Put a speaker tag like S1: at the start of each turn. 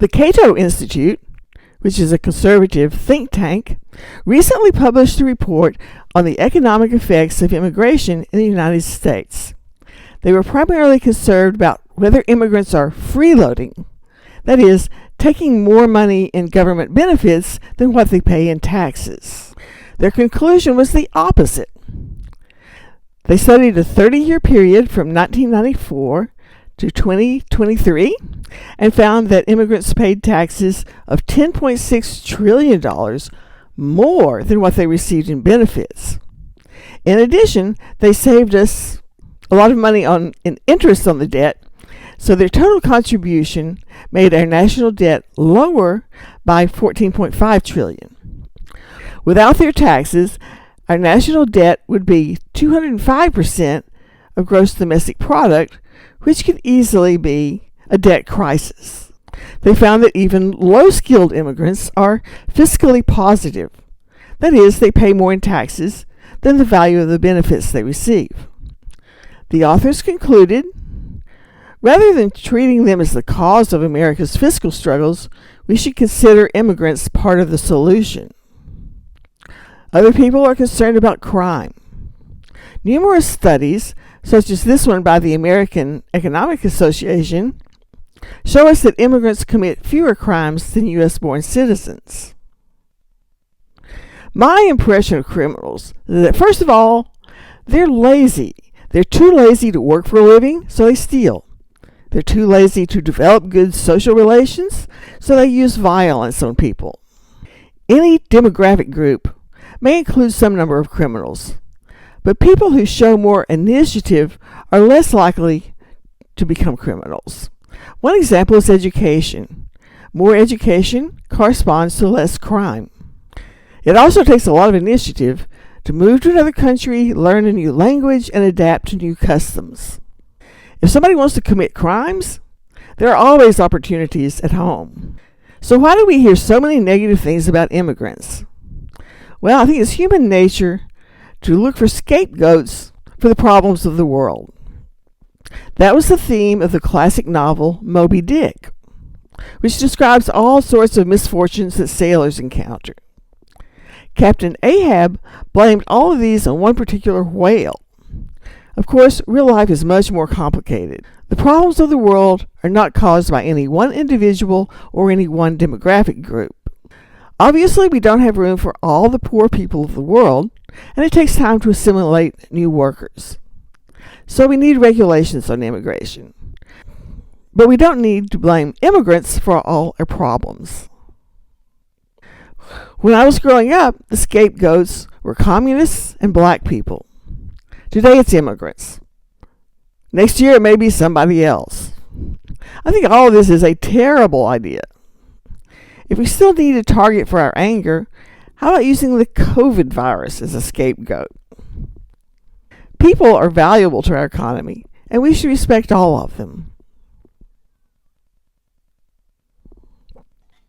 S1: The Cato Institute, which is a conservative think tank, recently published a report on the economic effects of immigration in the United States. They were primarily concerned about whether immigrants are freeloading, that is, taking more money in government benefits than what they pay in taxes. Their conclusion was the opposite. They studied a 30-year period from 1994 to 2023 and found that immigrants paid taxes of $10.6 trillion more than what they received in benefits. In addition, they saved us a lot of money in interest on the debt, so their total contribution made our national debt lower by $14.5 trillion. Without their taxes, our national debt would be 205% of gross domestic product, which could easily be a debt crisis. They found that even low-skilled immigrants are fiscally positive. That is, they pay more in taxes than the value of the benefits they receive. The authors concluded, rather than treating them as the cause of America's fiscal struggles, we should consider immigrants part of the solution. Other people are concerned about crime. Numerous studies, such as this one by the American Economic Association, show us that immigrants commit fewer crimes than U.S.-born citizens. My impression of criminals is that, first of all, they're lazy. They're too lazy to work for a living, so they steal. They're too lazy to develop good social relations, so they use violence on people. Any demographic group may include some number of criminals, but people who show more initiative are less likely to become criminals. One example is education. More education corresponds to less crime. It also takes a lot of initiative to move to another country, learn a new language, and adapt to new customs. If somebody wants to commit crimes, there are always opportunities at home. So why do we hear so many negative things about immigrants? Well, I think it's human nature to look for scapegoats for the problems of the world. That was the theme of the classic novel Moby Dick, which describes all sorts of misfortunes that sailors encounter. Captain Ahab blamed all of these on one particular whale. Of course, real life is much more complicated. The problems of the world are not caused by any one individual or any one demographic group. Obviously, we don't have room for all the poor people of the world, and it takes time to assimilate new workers. So we need regulations on immigration. But we don't need to blame immigrants for all our problems. When I was growing up, the scapegoats were communists and black people. Today it's immigrants. Next year it may be somebody else. I think all of this is a terrible idea. If we still need a target for our anger, how about using the COVID virus as a scapegoat? People are valuable to our economy, and we should respect all of them.